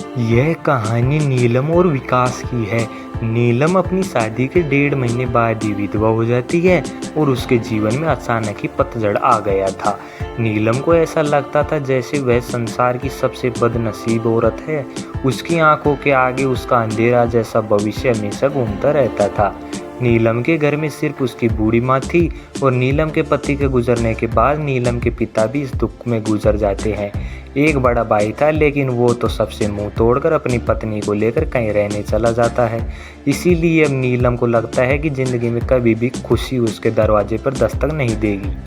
यह कहानी नीलम और विकास की है। नीलम अपनी शादी के 1.5 महीने बाद ही विधवा हो जाती है और उसके जीवन में अचानक ही पतझड़ आ गया था। नीलम को ऐसा लगता था जैसे वह संसार की सबसे बदनसीब औरत है। उसकी आंखों के आगे उसका अंधेरा जैसा भविष्य हमेशा घूमता रहता था। नीलम के घर में सिर्फ उसकी बूढ़ी माँ थी और नीलम के पति के गुजरने के बाद नीलम के पिता भी इस दुख में गुजर जाते हैं। एक बड़ा भाई था, लेकिन वो तो सबसे मुंह तोड़कर अपनी पत्नी को लेकर कहीं रहने चला जाता है। इसीलिए अब नीलम को लगता है कि जिंदगी में कभी भी खुशी उसके दरवाजे पर दस्तक नहीं देगी।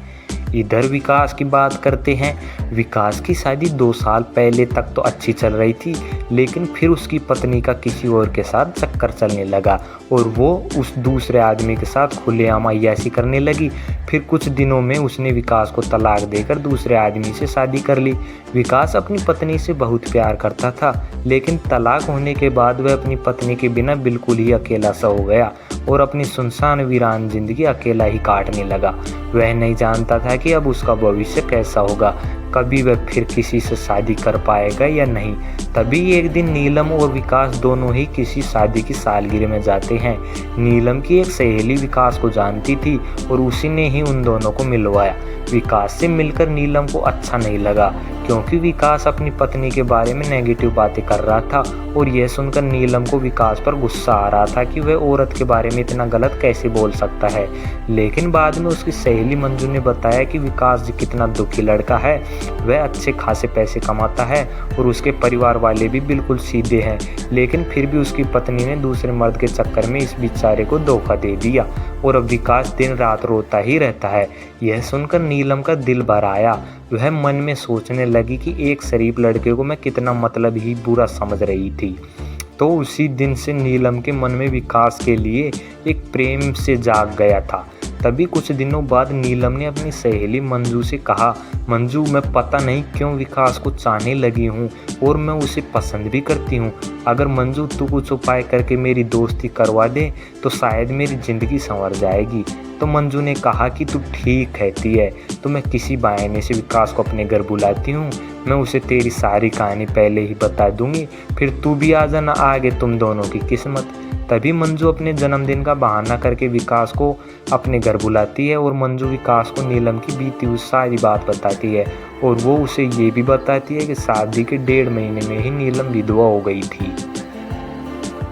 इधर विकास की बात करते हैं। विकास की शादी 2 साल पहले तक तो अच्छी चल रही थी, लेकिन फिर उसकी पत्नी का किसी और के साथ चक्कर चलने लगा और वो उस दूसरे आदमी के साथ खुलेआम अय्याशी करने लगी। फिर कुछ दिनों में उसने विकास को तलाक देकर दूसरे आदमी से शादी कर ली। विकास अपनी पत्नी से बहुत प्यार करता था, लेकिन तलाक होने के बाद वह अपनी पत्नी के बिना बिल्कुल ही अकेला सा हो गया और अपनी सुनसान वीरान जिंदगी अकेला ही काटने लगा। वह नहीं जानता था कि अब उसका भविष्य कैसा होगा, कभी वह फिर किसी से शादी कर पाएगा या नहीं। तभी एक दिन नीलम और विकास दोनों ही किसी शादी की सालगिरह में जाते हैं। नीलम की एक सहेली विकास को जानती थी और उसी ने ही उन दोनों को मिलवाया। विकास से मिलकर नीलम को अच्छा नहीं लगा, क्योंकि विकास अपनी पत्नी के बारे में नेगेटिव बातें कर रहा था और यह सुनकर नीलम को विकास पर गुस्सा आ रहा था कि वह औरत के बारे में इतना गलत कैसे बोल सकता है। लेकिन बाद में उसकी सहेली मंजू ने बताया कि विकास कितना दुखी लड़का है। वह अच्छे खासे पैसे कमाता है और उसके परिवार वाले भी बिल्कुल सीधे हैं, लेकिन फिर भी उसकी पत्नी ने दूसरे मर्द के चक्कर में इस बेचारे को धोखा दे दिया और अब विकास दिन रात रोता ही रहता है। यह सुनकर नीलम का दिल भर आया। वह मन में सोचने लगी कि एक शरीफ लड़के को मैं कितना मतलब ही बुरा समझ रही थी। तो उसी दिन से नीलम के मन में विकास के लिए एक प्रेम से जाग गया था। तभी कुछ दिनों बाद नीलम ने अपनी सहेली मंजू से कहा, मंजू, मैं पता नहीं क्यों विकास को चाहने लगी हूँ और मैं उसे पसंद भी करती हूँ। अगर मंजू तू कुछ उपाय करके मेरी दोस्ती करवा दे तो शायद मेरी ज़िंदगी संवर जाएगी। तो मंजू ने कहा कि तू ठीक कहती है, तो मैं किसी बहाने से विकास को अपने घर बुलाती हूँ। मैं उसे तेरी सारी कहानी पहले ही बता दूंगी, फिर तू भी आ जाना, आगे तुम दोनों की किस्मत। तभी मंजू अपने जन्मदिन का बहाना करके विकास को अपने घर बुलाती है और मंजू विकास को नीलम की बीती हुई सारी बात बताती है और वो उसे ये भी बताती है कि शादी के 1.5 महीने में ही नीलम विधवा हो गई थी।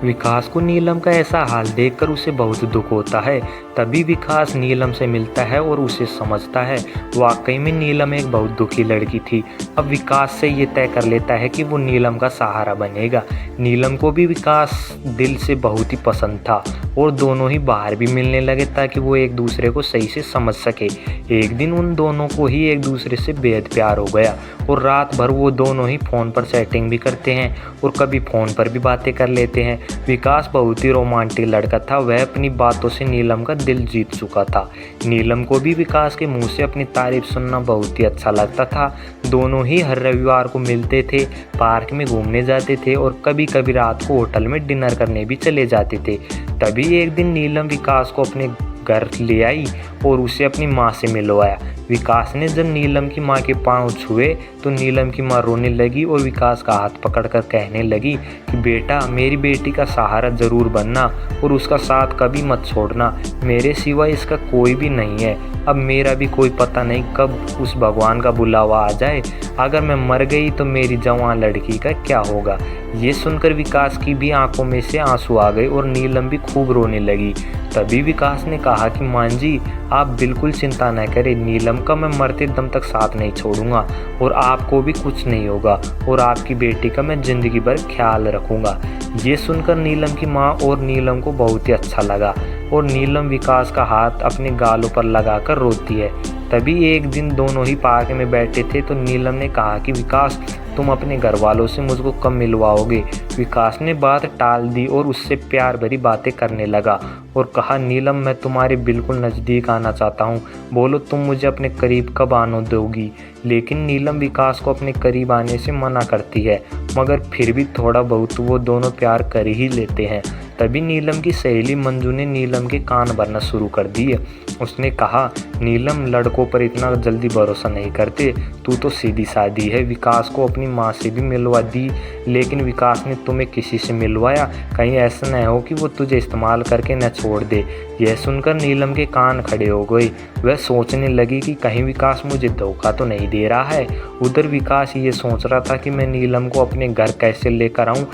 विकास को नीलम का ऐसा हाल देखकर उसे बहुत दुख होता है। तभी विकास नीलम से मिलता है और उसे समझता है वाकई में नीलम एक बहुत दुखी लड़की थी। अब विकास से ये तय कर लेता है कि वो नीलम का सहारा बनेगा। नीलम को भी विकास दिल से बहुत ही पसंद था और दोनों ही बाहर भी मिलने लगे ताकि वो एक दूसरे को सही से समझ सके। एक दिन उन दोनों को ही एक दूसरे से बेहद प्यार हो गया और रात भर वो दोनों ही फ़ोन पर चैटिंग भी करते हैं और कभी फ़ोन पर भी बातें कर लेते हैं। विकास बहुत ही रोमांटिक लड़का था। वह अपनी बातों से नीलम का दिल जीत चुका था। नीलम को भी विकास के मुंह से अपनी तारीफ सुनना बहुत ही अच्छा लगता था। दोनों ही हर रविवार को मिलते थे, पार्क में घूमने जाते थे और कभी कभी रात को होटल में डिनर करने भी चले जाते थे। तभी एक दिन नीलम विकास को अपने घर ले आई और उसे अपनी माँ से मिलवाया। विकास ने जब नीलम की माँ के पांव छुए तो नीलम की माँ रोने लगी और विकास का हाथ पकड़कर कहने लगी कि बेटा, मेरी बेटी का सहारा ज़रूर बनना और उसका साथ कभी मत छोड़ना। मेरे सिवा इसका कोई भी नहीं है। अब मेरा भी कोई पता नहीं कब उस भगवान का बुलावा आ जाए। अगर मैं मर गई तो मेरी जवान लड़की का क्या होगा। ये सुनकर विकास की भी आंखों में से आंसू आ गए और नीलम भी खूब रोने लगी। तभी विकास ने कहा कि मां जी, आप बिल्कुल चिंता न करें, नीलम का मैं मरते दम तक साथ नहीं छोड़ूंगा और आपको भी कुछ नहीं होगा और आपकी बेटी का मैं ज़िंदगी भर ख्याल रखूंगा। ये सुनकर नीलम की माँ और नीलम को बहुत ही अच्छा लगा और नीलम विकास का हाथ अपने गालों पर लगाकर रोती है। तभी एक दिन दोनों ही पार्क में बैठे थे तो नीलम ने कहा कि विकास, तुम अपने घर वालों से मुझको कब मिलवाओगे। विकास ने बात टाल दी और उससे प्यार भरी बातें करने लगा और कहा, नीलम, मैं तुम्हारे बिल्कुल नज़दीक आना चाहता हूँ, बोलो तुम मुझे अपने करीब कब आने दोगी। लेकिन नीलम विकास को अपने करीब आने से मना करती है, मगर फिर भी थोड़ा बहुत वो दोनों प्यार कर ही लेते हैं। तभी नीलम की सहेली मंजू ने नीलम के कान भरना शुरू कर दिए। उसने कहा, नीलम, लड़कों पर इतना जल्दी भरोसा नहीं करते। तू तो सीधी सादी है। विकास को अपनी माँ से भी मिलवा दी, लेकिन विकास ने तुम्हें किसी से मिलवाया? कहीं ऐसा न हो कि वो तुझे इस्तेमाल करके न छोड़ दे। यह सुनकर नीलम के कान खड़े हो गए। वह सोचने लगी कि कहीं विकास मुझे धोखा तो नहीं दे रहा है। उधर विकास ये सोच रहा था कि मैं नीलम को अपने घर कैसे लेकर आऊं।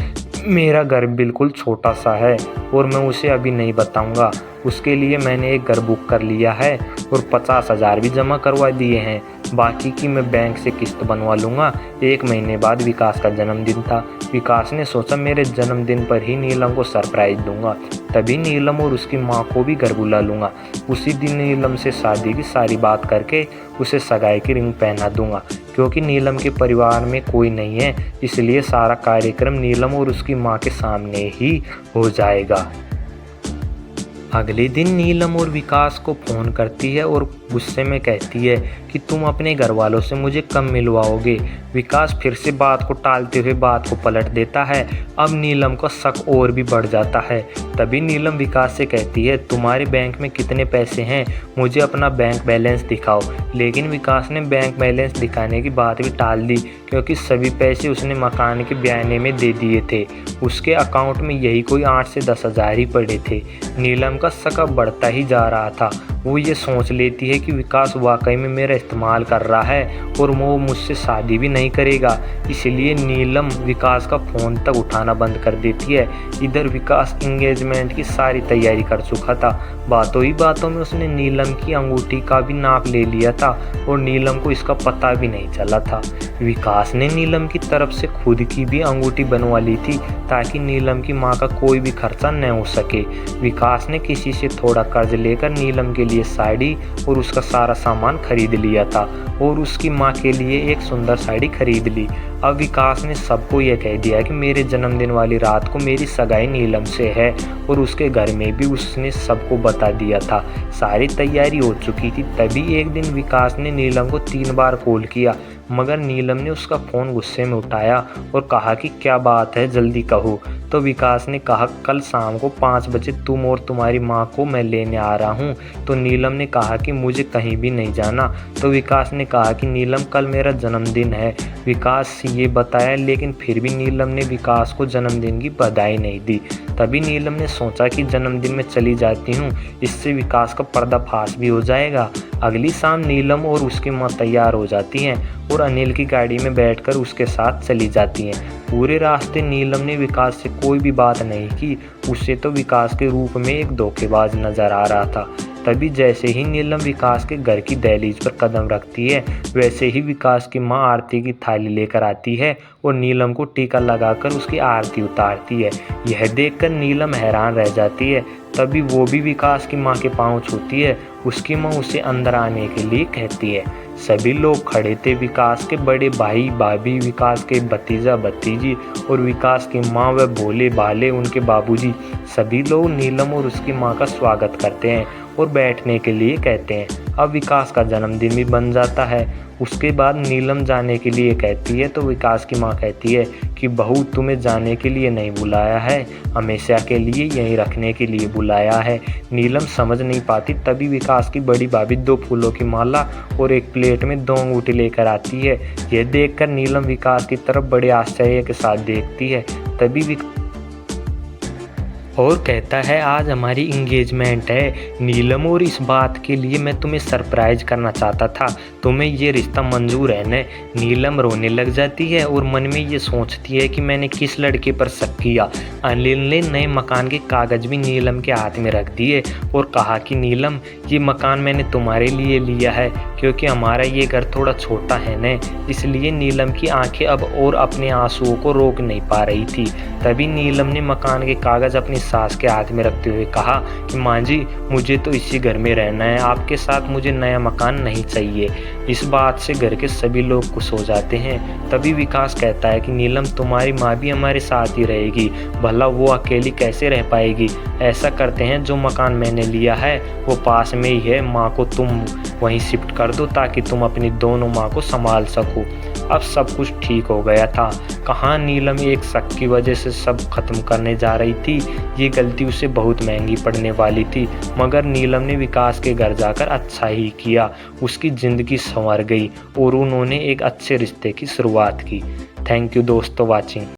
मेरा घर बिल्कुल छोटा सा है और मैं उसे अभी नहीं बताऊंगा। उसके लिए मैंने एक घर बुक कर लिया है और 50,000 भी जमा करवा दिए हैं। बाकी की मैं बैंक से किस्त बनवा लूँगा। 1 महीने बाद विकास का जन्मदिन था। विकास ने सोचा मेरे जन्मदिन पर ही नीलम को सरप्राइज दूंगा। तभी नीलम और उसकी माँ को भी घर बुला लूँगा। उसी दिन नीलम से शादी की सारी बात करके उसे सगाई की रिंग पहना दूंगा। क्योंकि नीलम के परिवार में कोई नहीं है, इसलिए सारा कार्यक्रम नीलम और उसकी माँ के सामने ही हो जाएगा। अगले दिन नीलम और विकास को फ़ोन करती है और गुस्से में कहती है कि तुम अपने घर वालों से मुझे कब मिलवाओगे। विकास फिर से बात को टालते हुए बात को पलट देता है। अब नीलम का शक और भी बढ़ जाता है। तभी नीलम विकास से कहती है, तुम्हारे बैंक में कितने पैसे हैं, मुझे अपना बैंक बैलेंस दिखाओ। लेकिन विकास ने बैंक बैलेंस दिखाने की बात भी टाल दी, क्योंकि सभी पैसे उसने मकान के बयाने में दे दिए थे। उसके अकाउंट में यही कोई 8 से 10,000 ही पड़े थे। नीलम का शक अब बढ़ता ही जा रहा था। वो ये सोच लेती है कि विकास वाकई में मेरा इस्तेमाल कर रहा है और वो मुझसे शादी भी नहीं करेगा। इसलिए नीलम विकास का फ़ोन तक उठाना बंद कर देती है। इधर विकास इंगेजमेंट की सारी तैयारी कर चुका था। बातों ही बातों में उसने नीलम की अंगूठी का भी नाप ले लिया था और नीलम को इसका पता भी नहीं चला था। विकास ने नीलम की तरफ से खुद की भी अंगूठी बनवा ली थी, ताकि नीलम की माँ का कोई भी खर्चा न हो सके। विकास ने किसी से थोड़ा कर्ज लेकर नीलम के लिए साड़ी और उसका सारा सामान खरीद लिया था और उसकी माँ के लिए एक सुंदर साड़ी खरीद ली। अब विकास ने सबको यह कह दिया कि मेरे जन्मदिन वाली रात को मेरी सगाई नीलम से है और उसके घर में भी उसने सबको बता दिया था। सारी तैयारी हो चुकी थी। तभी एक दिन विकास ने नीलम को 3 बार कॉल किया, मगर नीलम ने उसका फ़ोन गुस्से में उठाया और कहा कि क्या बात है, जल्दी कहो। तो विकास ने कहा, कल शाम को 5 बजे तुम और तुम्हारी माँ को मैं लेने आ रहा हूँ। तो नीलम ने कहा कि मुझे कहीं भी नहीं जाना। तो विकास ने कहा कि नीलम, कल मेरा जन्मदिन है। विकास ये बताया, लेकिन फिर भी नीलम ने विकास को जन्मदिन की बधाई नहीं दी। तभी नीलम ने सोचा कि जन्मदिन में चली जाती हूँ, इससे विकास का पर्दाफाश भी हो जाएगा। अगली शाम नीलम और उसकी माँ तैयार हो जाती हैं और अनिल की गाड़ी में बैठकर उसके साथ चली जाती हैं। पूरे रास्ते नीलम ने विकास से कोई भी बात नहीं की। उसे तो विकास के रूप में एक धोखेबाज नजर आ रहा था। तभी जैसे ही नीलम विकास के घर की दहलीज पर कदम रखती है, वैसे ही विकास की माँ आरती की थाली लेकर आती है और नीलम को टीका लगाकर उसकी आरती उतारती है। यह देखकर नीलम हैरान रह जाती है। तभी वो भी विकास की माँ के पाँव छूती है। उसकी माँ उसे अंदर आने के लिए कहती है। सभी लोग खड़े थे। विकास के बड़े भाई भाभी, विकास के भतीजा भतीजी और विकास की माँ व भोले भाले उनके बाबूजी, सभी लोग नीलम और उसकी माँ का स्वागत करते हैं और बैठने के लिए कहते हैं। अब विकास का जन्मदिन भी बन जाता है। उसके बाद नीलम जाने के लिए कहती है, तो विकास की माँ कहती है कि बहू, तुम्हें जाने के लिए नहीं बुलाया है, हमेशा के लिए यहीं रखने के लिए बुलाया है। नीलम समझ नहीं पाती। तभी विकास की बड़ी भाभी 2 फूलों की माला और एक प्लेट में 2 अंगूठी लेकर आती है। यह देखकर नीलम विकास की तरफ बड़े आश्चर्य के साथ देखती है। तभी और कहता है, आज हमारी इंगेजमेंट है नीलम, और इस बात के लिए मैं तुम्हें सरप्राइज करना चाहता था। तुम्हें ये रिश्ता मंजूर है न? नीलम रोने लग जाती है और मन में ये सोचती है कि मैंने किस लड़के पर शक किया। अनिल ने नए मकान के कागज़ भी नीलम के हाथ में रख दिए और कहा कि नीलम, ये मकान मैंने तुम्हारे लिए लिया है, क्योंकि हमारा ये घर थोड़ा छोटा है न। इसलिए नीलम की आंखें अब और अपने आंसुओं को रोक नहीं पा रही थी। तभी नीलम ने मकान के कागज़ अपनी सास के हाथ में रखते हुए कहा कि माँ जी, मुझे तो इसी घर में रहना है, आपके साथ मुझे नया मकान नहीं चाहिए। इस बात से घर के सभी लोग खुश हो जाते हैं। तभी विकास कहता है कि नीलम, तुम्हारी माँ भी हमारे साथ ही रहेगी, भला वो अकेली कैसे रह पाएगी। ऐसा करते हैं, जो मकान मैंने लिया है वो पास में ही है, माँ को तुम वहीं शिफ्ट कर दो ताकि तुम अपनी दोनों माँ को संभाल सको। अब सब कुछ ठीक हो गया था। कहाँ नीलम एक शक की वजह से सब खत्म करने जा रही थी। ये गलती उसे बहुत महंगी पड़ने वाली थी, मगर नीलम ने विकास के घर जाकर अच्छा ही किया। उसकी ज़िंदगी संवर गई और उन्होंने एक अच्छे रिश्ते की शुरुआत की। थैंक यू दोस्तों वॉचिंग।